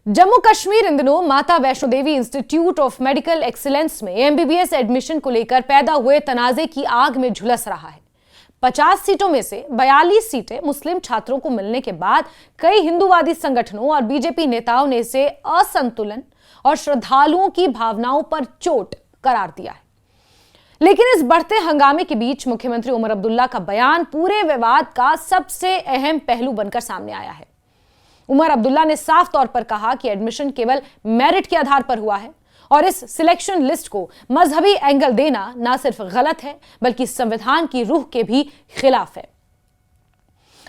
जम्मू कश्मीर इन दिनों माता Vaishno Devi institute of medical excellence में एमबीबीएस एडमिशन को लेकर पैदा हुए तनाजे की आग में झुलस रहा है। 50 सीटों में से 42 सीटें मुस्लिम छात्रों को मिलने के बाद कई हिंदूवादी संगठनों और बीजेपी नेताओं ने इसे असंतुलन और श्रद्धालुओं की भावनाओं पर चोट करार दिया है। लेकिन इस बढ़ते हंगामे के बीच मुख्यमंत्री उमर अब्दुल्ला का बयान पूरे विवाद का सबसे अहम पहलू बनकर सामने आया है। उमर अब्दुल्ला ने साफ तौर पर कहा कि एडमिशन केवल मेरिट के आधार पर हुआ है और इस सिलेक्शन लिस्ट को मजहबी एंगल देना न सिर्फ गलत है बल्कि संविधान की रूह के भी खिलाफ है।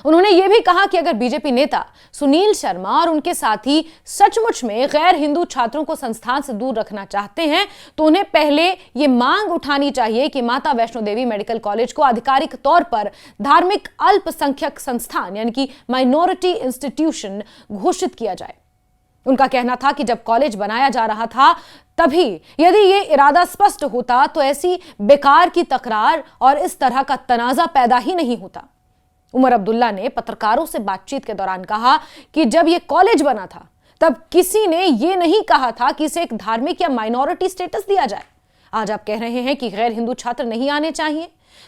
उन्होंने यह भी कहा कि अगर बीजेपी नेता सुनील शर्मा और उनके साथी सचमुच में गैर हिंदू छात्रों को संस्थान से दूर रखना चाहते हैं तो उन्हें पहले यह मांग उठानी चाहिए कि माता वैष्णो देवी मेडिकल कॉलेज को आधिकारिक तौर पर धार्मिक अल्पसंख्यक संस्थान यानी कि माइनॉरिटी इंस्टीट्यूशन घोषित किया जाए। उनका कहना था कि जब कॉलेज बनाया जा रहा था तभी यदि यह इरादा स्पष्ट होता तो ऐसी बेकार की तकरार और इस तरह का तनाजा पैदा ही नहीं होता। उमर अब्दुल्ला ने पत्रकारों से बातचीत के दौरान कहा कि जब यह कॉलेज बना था तब किसी ने यह नहीं कहा था कि इसे एक धार्मिक या माइनॉरिटी स्टेटस दिया जाए। आज आप कह रहे हैं कि गैर हिंदू छात्र नहीं आने चाहिए,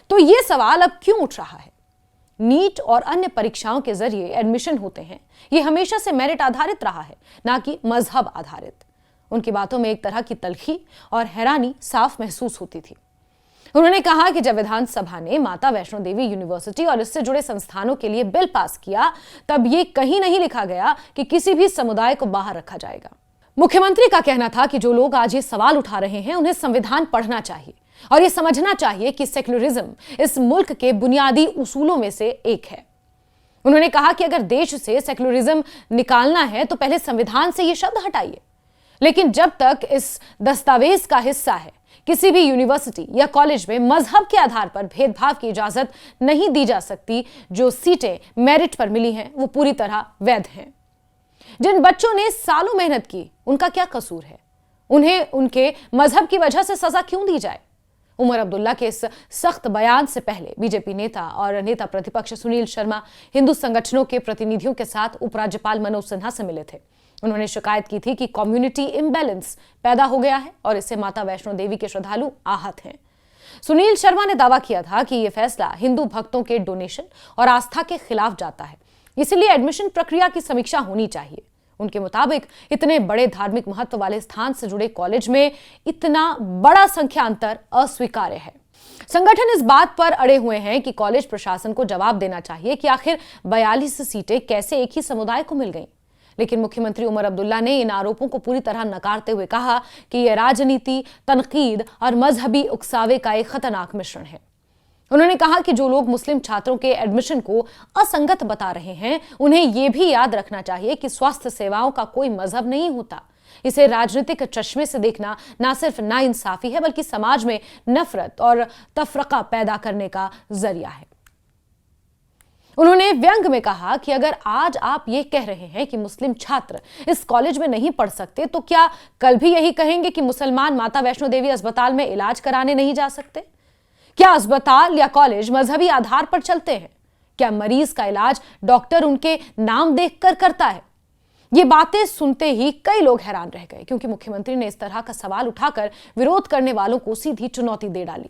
तो यह सवाल अब क्यों उठ रहा है? नीट और अन्य परीक्षाओं के जरिए एडमिशन होते हैं, यह हमेशा से मेरिट आधारित रहा है, ना कि मजहब आधारित। उनकी बातों में एक तरह की तल्खी और हैरानी साफ महसूस होती थी। उन्होंने कहा कि जब विधानसभा ने माता वैष्णो देवी यूनिवर्सिटी और इससे जुड़े संस्थानों के लिए बिल पास किया तब यह कहीं नहीं लिखा गया कि किसी भी समुदाय को बाहर रखा जाएगा। मुख्यमंत्री का कहना था कि जो लोग आज ये सवाल उठा रहे हैं उन्हें संविधान पढ़ना चाहिए और यह समझना चाहिए कि सेक्युलरिज्म इस मुल्क के बुनियादी उसूलों में से एक है। उन्होंने कहा कि अगर देश से सेक्युलरिज्म निकालना है तो पहले संविधान से यह शब्द हटाइए, लेकिन जब तक इस दस्तावेज का हिस्सा है किसी भी यूनिवर्सिटी या कॉलेज में मजहब के आधार पर भेदभाव की इजाजत नहीं दी जा सकती। जो सीटें मेरिट पर मिली हैं वो पूरी तरह वैध हैं। जिन बच्चों ने सालों मेहनत की उनका क्या कसूर है? उन्हें उनके मजहब की वजह से सजा क्यों दी जाए? उमर अब्दुल्ला के इस सख्त बयान से पहले बीजेपी नेता और नेता प्रतिपक्ष सुनील शर्मा हिंदू संगठनों के प्रतिनिधियों के साथ उपराज्यपाल मनोज सिन्हा से मिले थे। उन्होंने शिकायत की थी कि कम्युनिटी इम्बैलेंस पैदा हो गया है और इससे माता वैष्णो देवी के श्रद्धालु आहत हैं। सुनील शर्मा ने दावा किया था कि यह फैसला हिंदू भक्तों के डोनेशन और आस्था के खिलाफ जाता है, इसलिए एडमिशन प्रक्रिया की समीक्षा होनी चाहिए। उनके मुताबिक इतने बड़े धार्मिक महत्व वाले स्थान से जुड़े कॉलेज में इतना बड़ा संख्या अंतर अस्वीकार्य है। संगठन इस बात पर अड़े हुए हैं कि कॉलेज प्रशासन को जवाब देना चाहिए कि आखिर 42 सीटें कैसे एक ही समुदाय को मिल गईं। लेकिन मुख्यमंत्री उमर अब्दुल्ला ने इन आरोपों को पूरी तरह नकारते हुए कहा कि यह राजनीति, तनकीद और मजहबी उकसावे का एक खतरनाक मिश्रण है। उन्होंने कहा कि जो लोग मुस्लिम छात्रों के एडमिशन को असंगत बता रहे हैं उन्हें यह भी याद रखना चाहिए कि स्वास्थ्य सेवाओं का कोई मजहब नहीं होता। इसे राजनीतिक चश्मे से देखना ना सिर्फ नाइंसाफी है बल्कि समाज में नफरत और तफरका पैदा करने का जरिया है। उन्होंने व्यंग में कहा कि अगर आज आप ये कह रहे हैं कि मुस्लिम छात्र इस कॉलेज में नहीं पढ़ सकते तो क्या कल भी यही कहेंगे कि मुसलमान माता वैष्णो देवी अस्पताल में इलाज कराने नहीं जा सकते? क्या अस्पताल या कॉलेज मजहबी आधार पर चलते हैं? क्या मरीज का इलाज डॉक्टर उनके नाम देखकर करता है? ये बातें सुनते ही कई लोग हैरान रह गए क्योंकि मुख्यमंत्री ने इस तरह का सवाल उठाकर विरोध करने वालों को सीधी चुनौती दे डाली।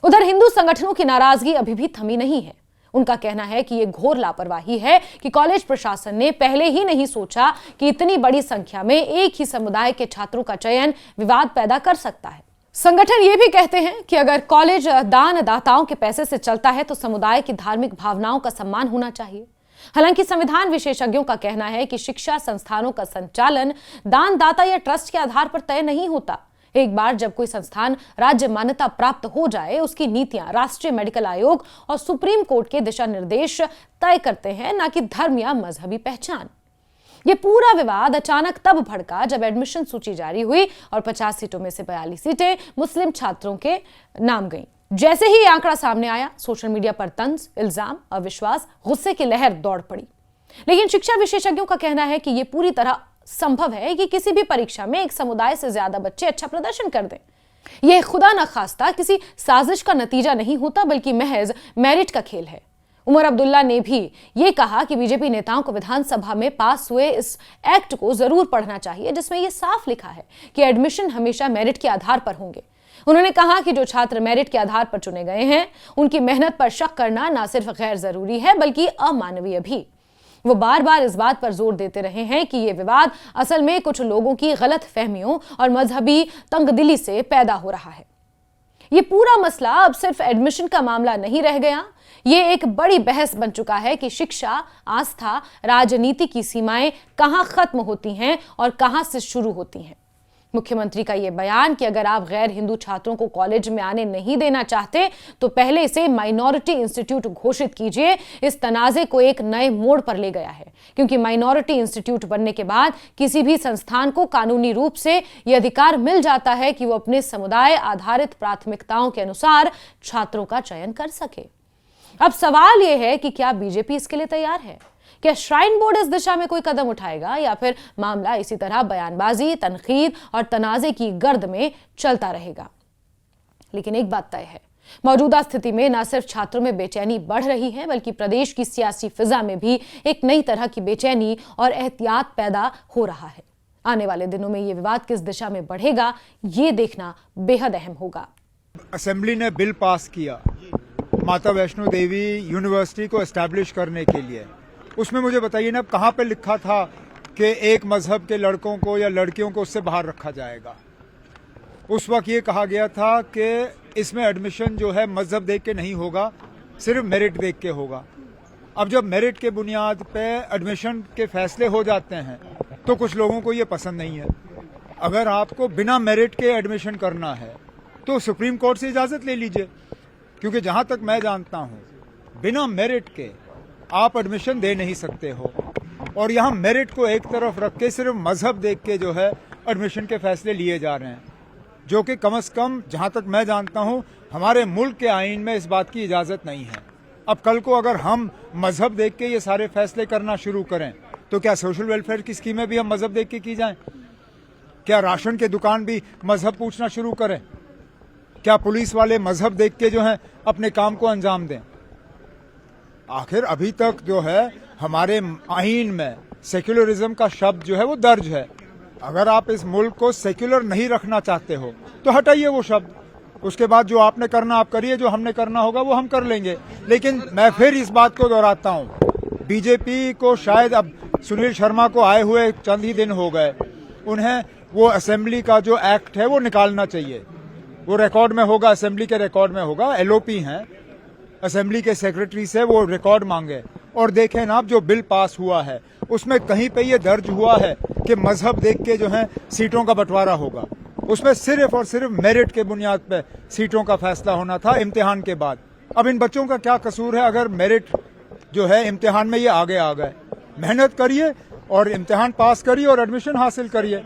उधर हिंदू संगठनों की नाराजगी अभी भी थमी नहीं है। उनका कहना है कि यह घोर लापरवाही है कि कॉलेज प्रशासन ने पहले ही नहीं सोचा कि इतनी बड़ी संख्या में एक ही समुदाय के छात्रों का चयन विवाद पैदा कर सकता है। संगठन ये भी कहते हैं कि अगर कॉलेज दान दाताओं के पैसे से चलता है तो समुदाय की धार्मिक भावनाओं का सम्मान होना चाहिए। हालांकि संविधान विशेषज्ञों का कहना है कि शिक्षा संस्थानों का संचालन दान दाता या ट्रस्ट के आधार पर तय नहीं होता। एक बार जब कोई संस्थान राज्य मान्यता प्राप्त हो जाए उसकी नीतियां राष्ट्रीय मेडिकल आयोग और सुप्रीम कोर्ट के दिशा निर्देश तय करते हैं, ना कि धर्म या मजहबी पहचान। यह पूरा विवाद अचानक तब भड़का जब एडमिशन सूची जारी हुई और 50 सीटों में से 42 सीटें मुस्लिम छात्रों के नाम गईं। जैसे ही आंकड़ा सामने आया सोशल मीडिया पर तंज, इल्जाम, अविश्वास, गुस्से की लहर दौड़ पड़ी। लेकिन शिक्षा विशेषज्ञों का कहना है कि यह पूरी तरह संभव है कि किसी भी परीक्षा में एक समुदाय से ज्यादा बच्चे अच्छा प्रदर्शन कर दें। यह खुदा न खास्ता किसी साजिश का नतीजा नहीं होता बल्कि महज मेरिट का खेल है। उमर अब्दुल्ला ने भी ये कहा कि बीजेपी नेताओं को विधानसभा में पास हुए इस एक्ट को जरूर पढ़ना चाहिए, जिसमें यह साफ लिखा है कि एडमिशन हमेशा मेरिट के आधार पर होंगे। उन्होंने कहा कि जो छात्र मेरिट के आधार पर चुने गए हैं, उनकी मेहनत पर शक करना न सिर्फ गैर जरूरी है बल्कि अमानवीय भी। वो बार बार इस बात पर जोर देते रहे हैं कि ये विवाद असल में कुछ लोगों की गलत फहमियों और मजहबी तंगदिली से पैदा हो रहा है। ये पूरा मसला अब सिर्फ एडमिशन का मामला नहीं रह गया, ये एक बड़ी बहस बन चुका है कि शिक्षा, आस्था, राजनीति की सीमाएं कहां खत्म होती हैं और कहां से शुरू होती हैं। मुख्यमंत्री का यह बयान कि अगर आप गैर हिंदू छात्रों को कॉलेज में आने नहीं देना चाहते तो पहले इसे माइनॉरिटी इंस्टीट्यूट घोषित कीजिए, इस तनाजे को एक नए मोड़ पर ले गया है, क्योंकि माइनॉरिटी इंस्टीट्यूट बनने के बाद किसी भी संस्थान को कानूनी रूप से यह अधिकार मिल जाता है कि वो अपने समुदाय आधारित प्राथमिकताओं के अनुसार छात्रों का चयन कर सके। अब सवाल यह है कि क्या बीजेपी इसके लिए तैयार है? क्या श्राइन बोर्ड इस दिशा में कोई कदम उठाएगा या फिर मामला इसी तरह बयानबाजी, तनकीद और तनाजे की गर्द में चलता रहेगा? लेकिन एक बात तय है, मौजूदा स्थिति में न सिर्फ छात्रों में बेचैनी बढ़ रही है बल्कि प्रदेश की सियासी फिजा में भी एक नई तरह की बेचैनी और एहतियात पैदा हो रहा है। आने वाले दिनों में यह विवाद किस दिशा में बढ़ेगा, ये देखना बेहद अहम होगा। असेंबली ने बिल पास किया माता वैष्णो देवी यूनिवर्सिटी को एस्टैब्लिश करने के लिए। उसमें मुझे बताइए ना, कहाँ पे लिखा था कि एक मजहब के लड़कों को या लड़कियों को उससे बाहर रखा जाएगा? उस वक्त ये कहा गया था कि इसमें एडमिशन जो है मजहब देख के नहीं होगा, सिर्फ मेरिट देख के होगा। अब जब मेरिट के बुनियाद पे एडमिशन के फैसले हो जाते हैं तो कुछ लोगों को ये पसंद नहीं है। अगर आपको बिना मेरिट के एडमिशन करना है तो सुप्रीम कोर्ट से इजाजत ले लीजिए, क्योंकि जहां तक मैं जानता हूं बिना मेरिट के आप एडमिशन दे नहीं सकते हो। और यहां मेरिट को एक तरफ रख के सिर्फ मजहब देख के जो है एडमिशन के फैसले लिए जा रहे हैं, जो कि कम से कम जहां तक मैं जानता हूं हमारे मुल्क के आईन में इस बात की इजाजत नहीं है। अब कल को अगर हम मजहब देख के ये सारे फैसले करना शुरू करें तो क्या सोशल वेलफेयर की स्कीमें भी हम मजहब देख के की जाएं? क्या राशन के दुकान भी मजहब पूछना शुरू करें? क्या पुलिस वाले मजहब देख के जो है अपने काम को अंजाम दें? आखिर अभी तक जो है हमारे आईन में सेक्युलरिज्म का शब्द जो है वो दर्ज है। अगर आप इस मुल्क को सेक्युलर नहीं रखना चाहते हो तो हटाइए वो शब्द, उसके बाद जो आपने करना आप करिए, जो हमने करना होगा वो हम कर लेंगे। लेकिन मैं फिर इस बात को दोहराता हूँ, बीजेपी को शायद अब सुनील शर्मा को आए हुए चंद ही दिन हो गए, उन्हें वो असेंबली का जो एक्ट है वो निकालना चाहिए। वो रिकॉर्ड में होगा, असेंबली के रिकॉर्ड में होगा। एलओपी हैं, असेंबली के सेक्रेटरी से वो रिकॉर्ड मांगे और देखें ना, जो बिल पास हुआ है उसमें कहीं पे ये दर्ज हुआ है कि मजहब देख के जो है सीटों का बंटवारा होगा। उसमें सिर्फ और सिर्फ मेरिट के बुनियाद पे सीटों का फैसला होना था इम्तिहान के बाद। अब इन बच्चों का क्या कसूर है अगर मेरिट जो है इम्तिहान में ये आगे आ गए? मेहनत करिए और इम्तिहान पास करिए और एडमिशन हासिल करिए।